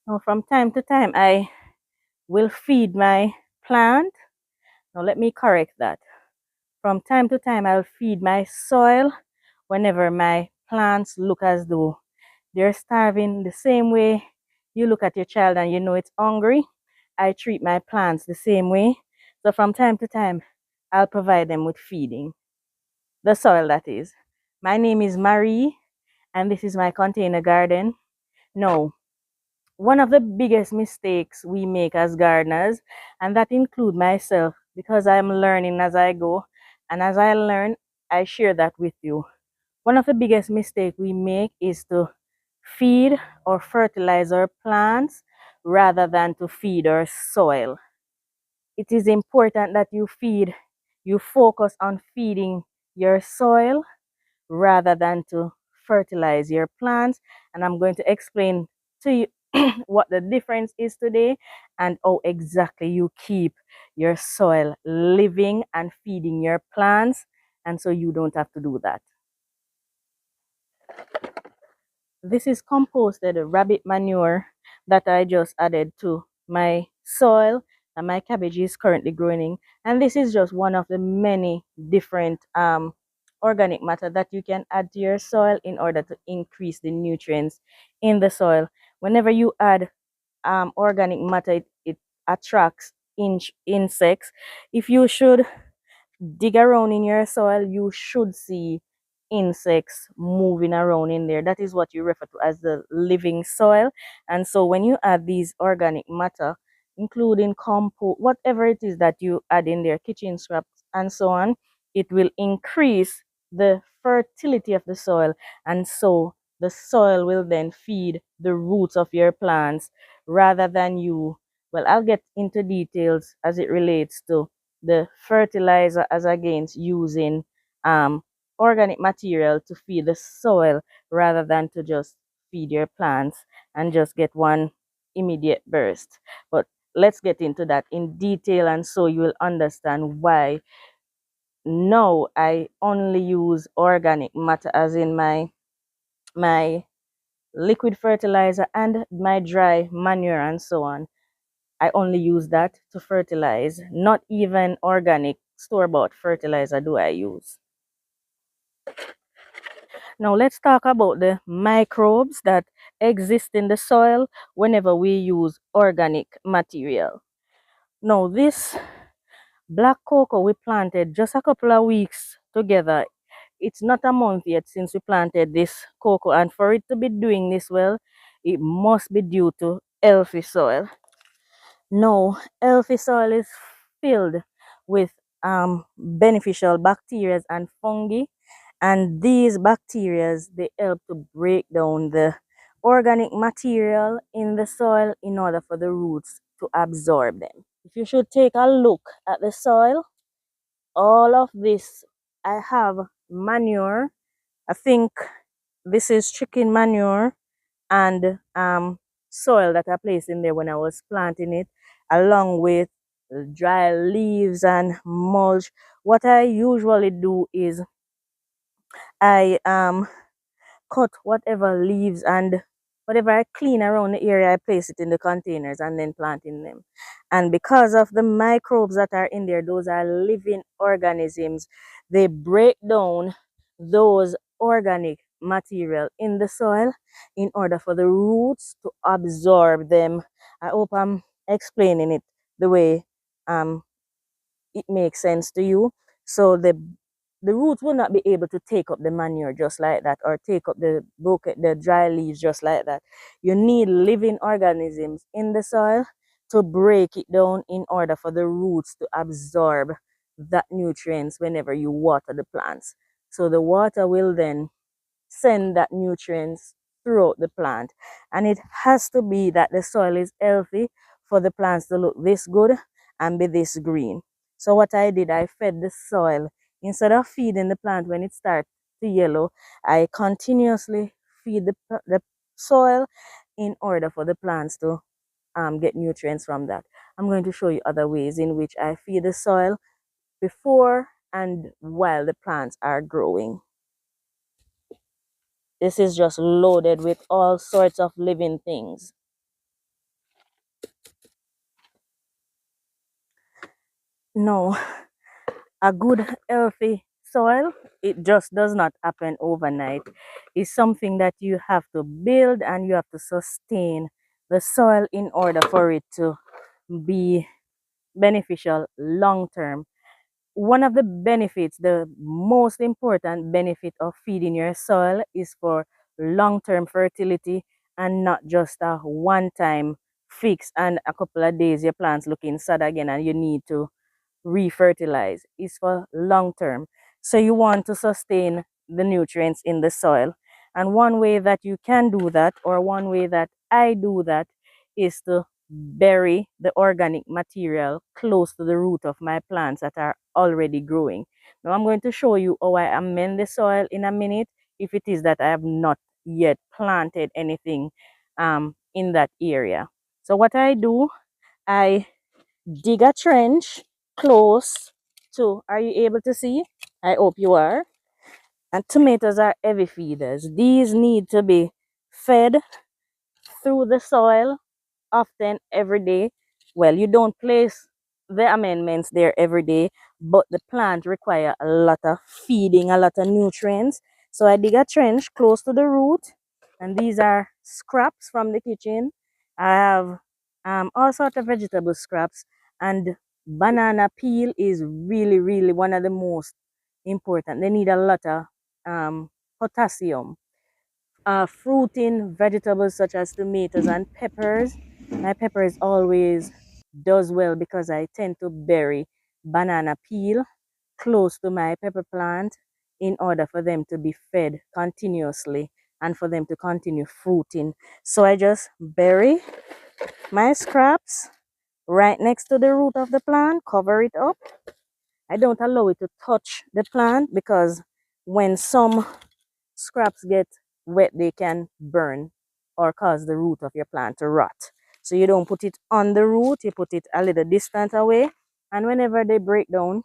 Now, from time to time, I will feed my plant. Now, let me correct that. From time to time, I'll feed my soil whenever my plants look as though they're starving. The same way you look at your child and you know it's hungry, I treat my plants the same way. So from time to time, I'll provide them with feeding. The soil, that is. My name is Marie, and this is my container garden. Now, one of the biggest mistakes we make as gardeners, and that include myself, because I'm learning as I go, and as I learn, I share that with you. One of the biggest mistakes we make is to feed or fertilize our plants rather than to feed our soil. It is important that you focus on feeding your soil rather than to fertilize your plants. And I'm going to explain to you what the difference is today and how exactly you keep your soil living and feeding your plants. And so you don't have to do that. This is composted rabbit manure that I just added to my soil and my cabbage is currently growing. And this is just one of the many different organic matter that you can add to your soil in order to increase the nutrients in the soil. Whenever you add organic matter, it attracts insects. If you should dig around in your soil, you should see insects moving around in there. That is what you refer to as the living soil. And so when you add these organic matter, including compost, whatever it is that you add in there, kitchen scraps and so on, it will increase the fertility of the soil. And so the soil will then feed the roots of your plants rather than you. Well, I'll get into details as it relates to the fertilizer as against using organic material to feed the soil rather than to just feed your plants and just get one immediate burst. But let's get into that in detail, and so you will understand why now I only use organic matter as in my liquid fertilizer and my dry manure and so on. I only use that to fertilize. Not even organic store-bought fertilizer do I use. Now let's talk about the microbes that exist in the soil whenever we use organic material. Now this black cocoa we planted just a couple of weeks together. It's not a month yet since we planted this cocoa, and for it to be doing this well, it must be due to healthy soil. No, healthy soil is filled with beneficial bacteria and fungi, and these bacteria they help to break down the organic material in the soil in order for the roots to absorb them. If you should take a look at the soil, all of this, I have manure. I think this is chicken manure and soil that I placed in there when I was planting it, along with dry leaves and mulch. What I usually do is I cut whatever leaves and whatever I clean around the area, I place it in the containers and then plant in them. And because of the microbes that are in there, those are living organisms, they break down those organic material in the soil in order for the roots to absorb them. I hope I'm explaining it the way it makes sense to you. So the roots will not be able to take up the manure just like that, or take up the dry leaves just like that. You need living organisms in the soil to break it down in order for the roots to absorb that nutrients whenever you water the plants. So the water will then send that nutrients throughout the plant, and it has to be that the soil is healthy for the plants to look this good and be this green. So what I did, I fed the soil instead of feeding the plant when it starts to yellow. I continuously feed the soil in order for the plants to get nutrients from that. I'm going to show you other ways in which I feed the soil before and while the plants are growing. This is just loaded with all sorts of living things. No, a good healthy soil, it just does not happen overnight. It's something that you have to build and you have to sustain the soil in order for it to be beneficial long term. One of the benefits, the most important benefit of feeding your soil is for long term fertility and not just a one time fix and a couple of days your plants looking sad again and you need to refertilize. Is for long term. So you want to sustain the nutrients in the soil. And one way that you can do that, or one way that I do that, is to bury the organic material close to the root of my plants that are already growing. Now I'm going to show you how I amend the soil in a minute if it is that I have not yet planted anything in that area. So what I do, I dig a trench close to, are you able to see? I hope you are. And tomatoes are heavy feeders. These need to be fed through the soil often every day. Well, you don't place the amendments there every day, but the plant require a lot of feeding, a lot of nutrients. So I dig a trench close to the root, and these are scraps from the kitchen. I have all sorts of vegetable scraps, and banana peel is really, really one of the most important. They need a lot of potassium. Fruiting vegetables such as tomatoes and peppers. My peppers always does well because I tend to bury banana peel close to my pepper plant in order for them to be fed continuously and for them to continue fruiting. So I just bury my scraps right next to the root of the plant, cover it up. I don't allow it to touch the plant because when some scraps get wet, they can burn or cause the root of your plant to rot. So you don't put it on the root, you put it a little distant away, and whenever they break down,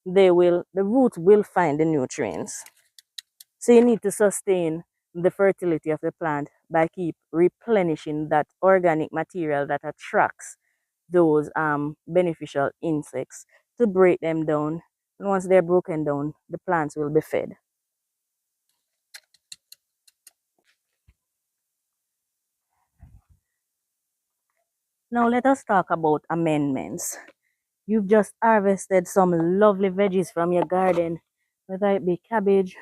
the root will find the nutrients. So you need to sustain the fertility of the plant by keep replenishing that organic material that attracts those beneficial insects to break them down. And once they're broken down, the plants will be fed. Now let us talk about amendments. You've just harvested some lovely veggies from your garden, whether it be cabbage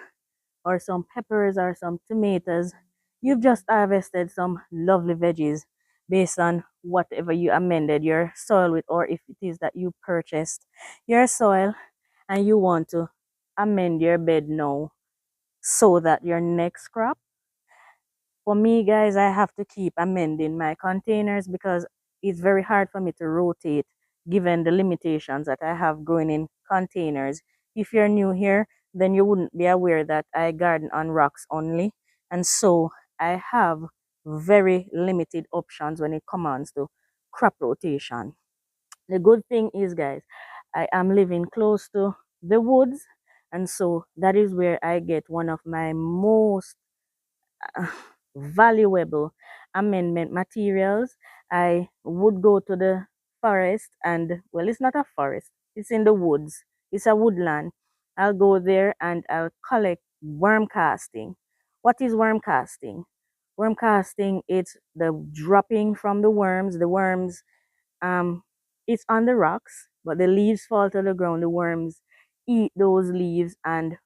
or some peppers or some tomatoes. You've just harvested some lovely veggies based on whatever you amended your soil with, or if it is that you purchased your soil and you want to amend your bed now so that your next crop, for me, guys, I have to keep amending my containers because it's very hard for me to rotate given the limitations that I have growing in containers. If you're new here, then you wouldn't be aware that I garden on rocks only. And so I have very limited options when it comes to crop rotation. The good thing is, guys, I am living close to the woods. And so that is where I get one of my most valuable amendment materials. I would go to the forest and, well, it's not a forest, it's in the woods, it's a woodland. I'll go there and I'll collect worm casting. What is worm casting? Worm casting, it's the dropping from the worms. The worms, it's on the rocks, but the leaves fall to the ground. The worms eat those leaves and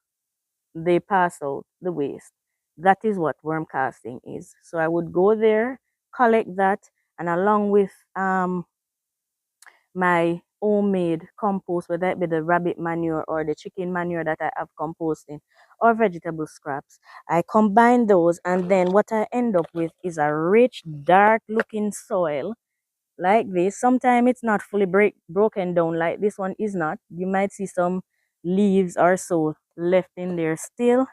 they pass out the waste. That is what worm casting is. So I would go there, collect that, and along with my homemade compost, whether it be the rabbit manure or the chicken manure that I have composting, or vegetable scraps, I combine those, and then what I end up with is a rich, dark looking soil like this. Sometimes it's not fully broken down like this one is not. You might see some leaves or so left in there still,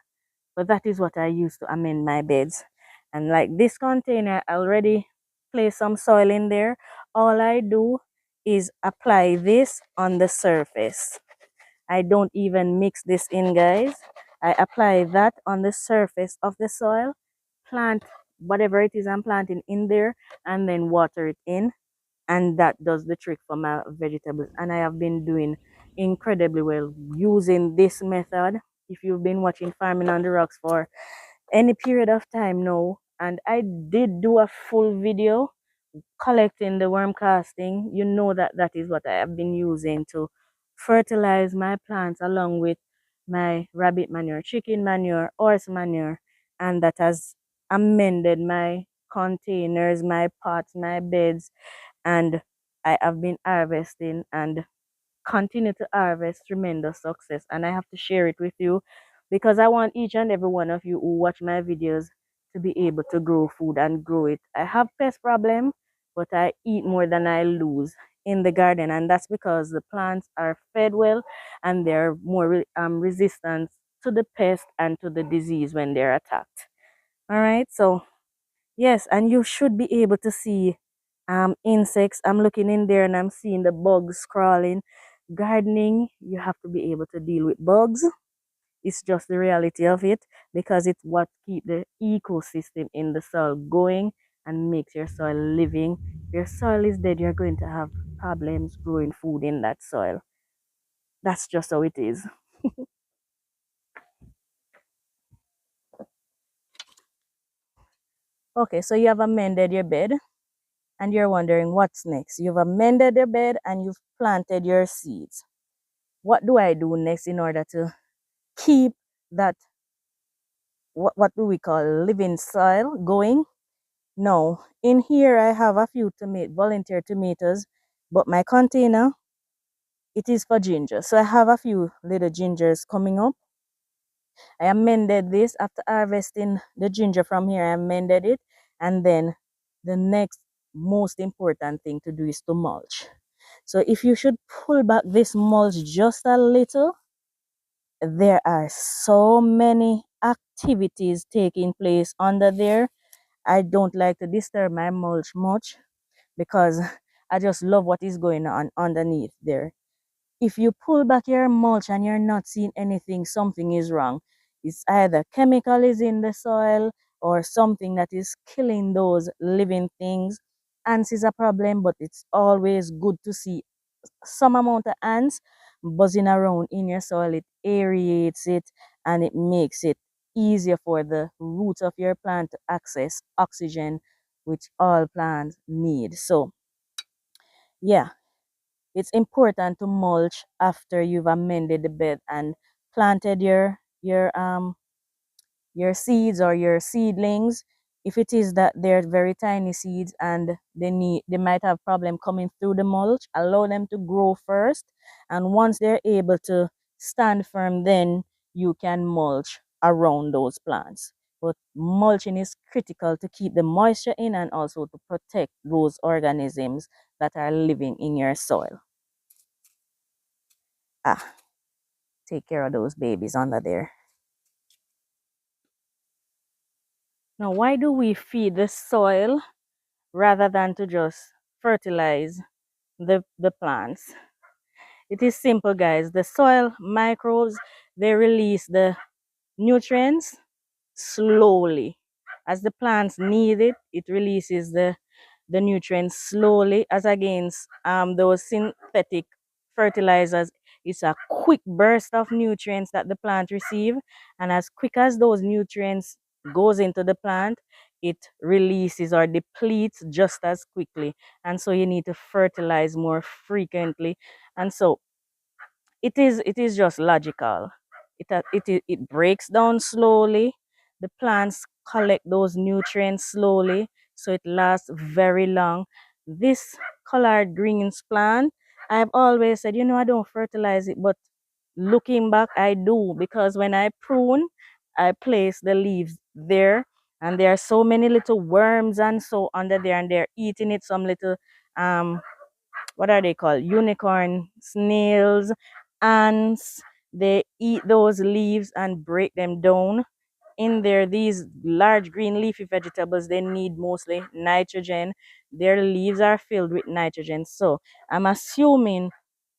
but that is what I use to amend my beds. And like this container, I already place some soil in there. All I do is apply this on the surface. I don't even mix this in, guys. I apply that on the surface of the soil, plant whatever it is I'm planting in there, and then water it in. And that does the trick for my vegetables. And I have been doing incredibly well using this method. If you've been watching Farming on the Rocks for any period of time now, and I did do a full video collecting the worm casting, you know that that is what I have been using to fertilize my plants along with my rabbit manure, chicken manure, horse manure, and that has amended my containers, my pots, my beds, and I have been harvesting and continue to harvest tremendous success. And I have to share it with you because I want each and every one of you who watch my videos to be able to grow food and grow it. I have pest problem, but I eat more than I lose in the garden, and that's because the plants are fed well and they're more resistant to the pest and to the disease when they're attacked. All right, so yes, and you should be able to see insects. I'm looking in there and I'm seeing the bugs crawling. Gardening, you have to be able to deal with bugs. It's just the reality of it because it's what keep the ecosystem in the soil going and makes your soil living. If your soil is dead, you're going to have problems growing food in that soil. That's just how it is. Okay, so you have amended your bed and you're wondering what's next. You've amended your bed and you've planted your seeds. What do I do next in order to keep that, what do we call living soil going? No, in here I have a few volunteer tomatoes, but my container, it is for ginger. So I have a few little gingers coming up. I amended this after harvesting the ginger from here. I amended it, and then the next most important thing to do is to mulch. So if you should pull back this mulch just a little, there are so many activities taking place under there. I don't like to disturb my mulch much because I just love what is going on underneath there. If you pull back your mulch and you're not seeing anything, something is wrong. It's either chemical is in the soil or something that is killing those living things. Ants is a problem, but it's always good to see some amount of ants buzzing around in your soil. It aerates it and it makes it easier for the roots of your plant to access oxygen, which all plants need. So yeah, it's important to mulch after you've amended the bed and planted your seeds or your seedlings. If it is that they're very tiny seeds and they might have problem coming through the mulch, allow them to grow first, and once they're able to stand firm, then you can mulch around those plants. But mulching is critical to keep the moisture in and also to protect those organisms that are living in your soil. Ah, take care of those babies under there. Now, why do we feed the soil rather than to just fertilize the plants? It is simple, guys. The soil microbes, they release the nutrients slowly. As the plants need it, it releases the nutrients slowly as against those synthetic fertilizers. It's a quick burst of nutrients that the plant receive, and as quick as those nutrients goes into the plant, it releases or depletes just as quickly. And so you need to fertilize more frequently. And so it is just logical. It breaks down slowly. The plants collect those nutrients slowly, so it lasts very long. This collard greens plant, I've always said, I don't fertilize it, but looking back, I do, because when I prune, I place the leaves there, and there are so many little worms and so under there, and they're eating it. Some little what are they called? Unicorn snails, ants. They eat those leaves and break them down. In there, these large green leafy vegetables, they need mostly nitrogen. Their leaves are filled with nitrogen. So I'm assuming,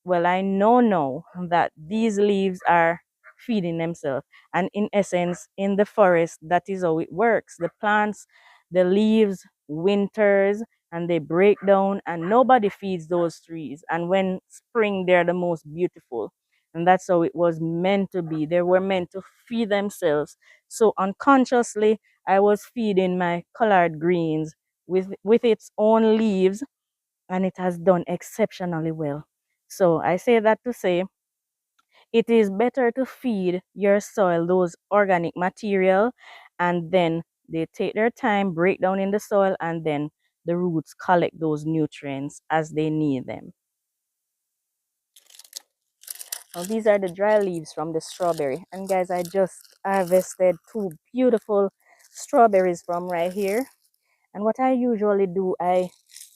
well, I know now that these leaves are feeding themselves. And in essence, in the forest, that is how it works. The plants, the leaves, winters, and they break down, and nobody feeds those trees. And when spring, they're the most beautiful. And that's how it was meant to be. They were meant to feed themselves. So unconsciously, I was feeding my collard greens with its own leaves, and it has done exceptionally well. So I say that to say it is better to feed your soil those organic material, and then they take their time, break down in the soil, and then the roots collect those nutrients as they need them. Now these are the dry leaves from the strawberry. And guys, I just harvested two beautiful strawberries from right here. And what I usually do, I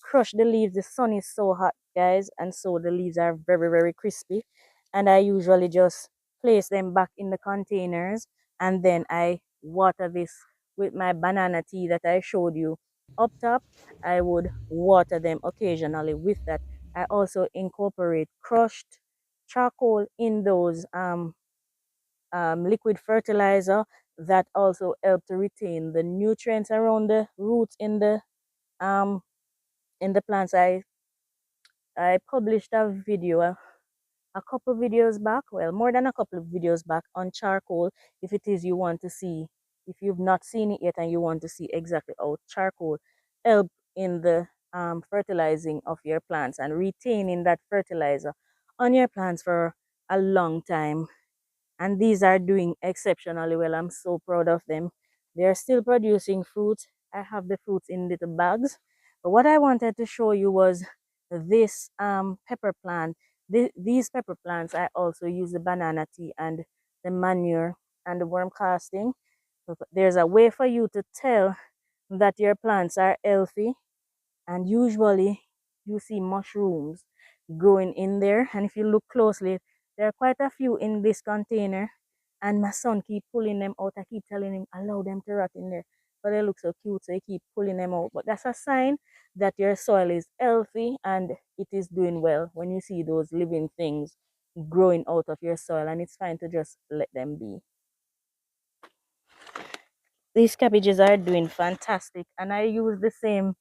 crush the leaves. The sun is so hot, guys, and so the leaves are very, very crispy. And I usually just place them back in the containers, and then I water this with my banana tea that I showed you up top. I would water them occasionally with that. I also incorporate crushed charcoal in those liquid fertilizer that also help to retain the nutrients around the roots um in the plants. I published a video a couple videos back, well, more than a couple of videos back, on charcoal. If it is you want to see, if you've not seen it yet and you want to see exactly how charcoal help in the fertilizing of your plants and retaining that fertilizer on your plants for a long time, and these are doing exceptionally well. I'm so proud of them. They're still producing fruit. I have the fruits in little bags. But what I wanted to show you was this pepper plant. These pepper plants, I also use the banana tea and the manure and the worm casting. There's a way for you to tell that your plants are healthy, and usually you see mushrooms growing in there. And if you look closely, there are quite a few in this container, and my son keep pulling them out. I keep telling him allow them to rot in there, but they look so cute, so he keep pulling them out. But that's a sign that your soil is healthy and it is doing well, when you see those living things growing out of your soil. And it's fine to just let them be. These cabbages are doing fantastic, and I use the same.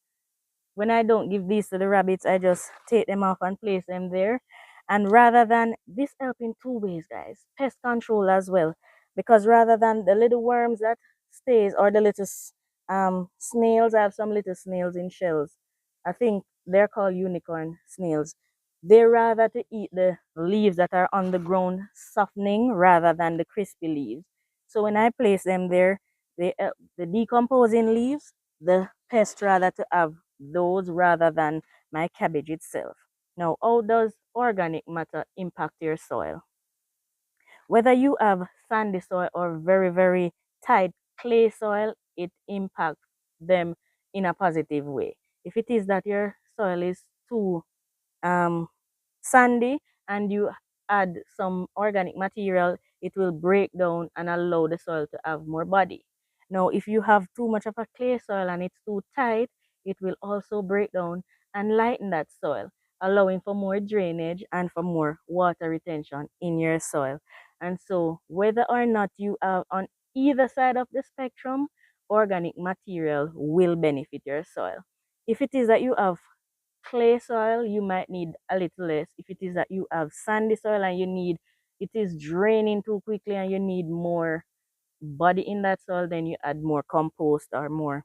When I don't give these to the rabbits, I just take them off and place them there. And rather than this, help in two ways, guys. Pest control as well, because rather than the little worms that stays, or the little snails, I have some little snails in shells. I think they're called unicorn snails. They rather to eat the leaves that are on the ground softening rather than the crispy leaves. So when I place them there, they the decomposing leaves, the pest rather to have those rather than my cabbage itself. Now, how does organic matter impact your soil? Whether you have sandy soil or very, very tight clay soil, it impacts them in a positive way. If it is that your soil is too um, sandy and you add some organic material, it will break down and allow the soil to have more body. Now, if you have too much of a clay soil and it's too tight, it will also break down and lighten that soil, allowing for more drainage and for more water retention in your soil. And so, whether or not you are on either side of the spectrum, organic material will benefit your soil. If it is that you have clay soil, you might need a little less. If it is that you have sandy soil and it is draining too quickly and you need more body in that soil, then you add more compost or more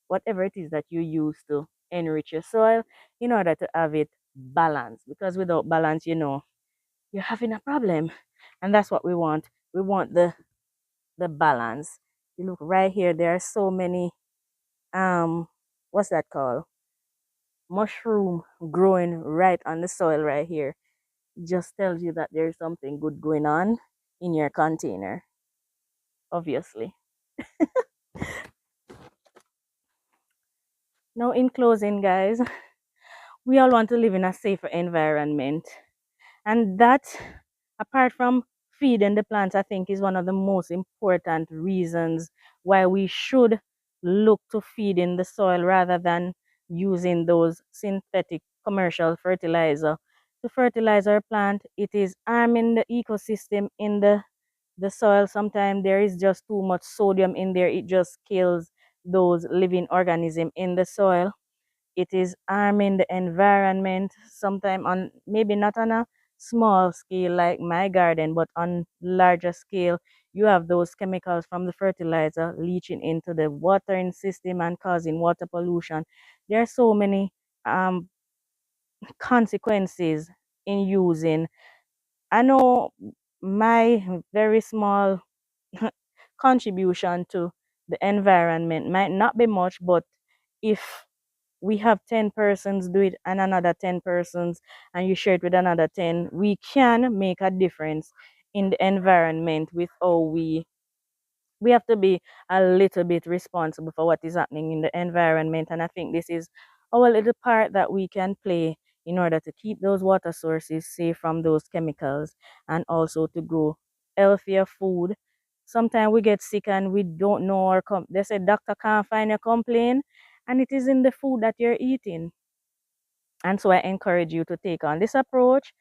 whatever it is that you use to enrich your soil in order to have it balanced. Because without balance, you're having a problem. And that's what we want. We want the balance. You look right here, there are so many what's that called? Mushroom growing right on the soil right here. Just tells you that there's something good going on in your container, obviously. Now, in closing, guys, we all want to live in a safer environment. And that, apart from feeding the plants, I think is one of the most important reasons why we should look to feeding the soil rather than using those synthetic commercial fertilizer to fertilize our plant. It is harming the ecosystem in the soil. Sometimes there is just too much sodium in there. It just kills those living organisms in the soil. it is harming the environment, sometimes on maybe not on a small scale like my garden, but on larger scale. You have those chemicals from the fertilizer leaching into the watering system and causing water pollution. There are so many um, consequences in using. I know my very small contribution to the environment might not be much, but if we have 10 persons do it and another 10 persons and you share it with another 10, we can make a difference in the environment with how we have to be a little bit responsible for what is happening in the environment. And I think this is our little part that we can play in order to keep those water sources safe from those chemicals and also to grow healthier food. Sometimes we get sick and we don't know or they say doctor can't find your complaint, and it is in the food that you're eating. And so I encourage you to take on this approach,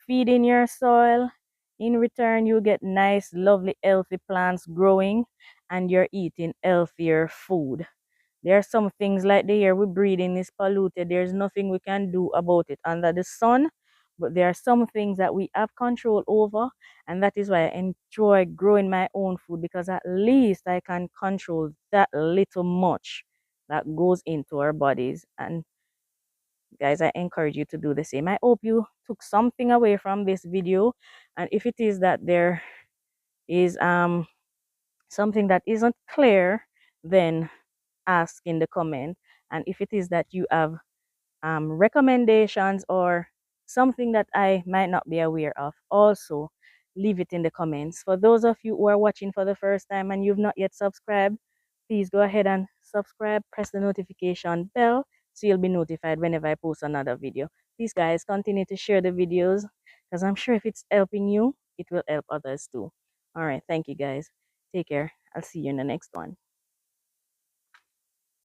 feed in your soil. In return, you get nice, lovely, healthy plants growing, and you're eating healthier food. There are some things like the air we breathe in is polluted. There's nothing we can do about it under the sun. But there are some things that we have control over, and that is why I enjoy growing my own food, because at least I can control that little much that goes into our bodies. And guys, I encourage you to do the same. I hope you took something away from this video, and if it is that there is something that isn't clear, then ask in the comment. And if it is that you have recommendations or something that I might not be aware of, also leave it in the comments. For those of you who are watching for the first time and you've not yet subscribed, please go ahead and subscribe, press the notification bell so you'll be notified whenever I post another video. Please guys, continue to share the videos, because I'm sure if it's helping you, it will help others too. All right, thank you guys. Take care. I'll see you in the next one.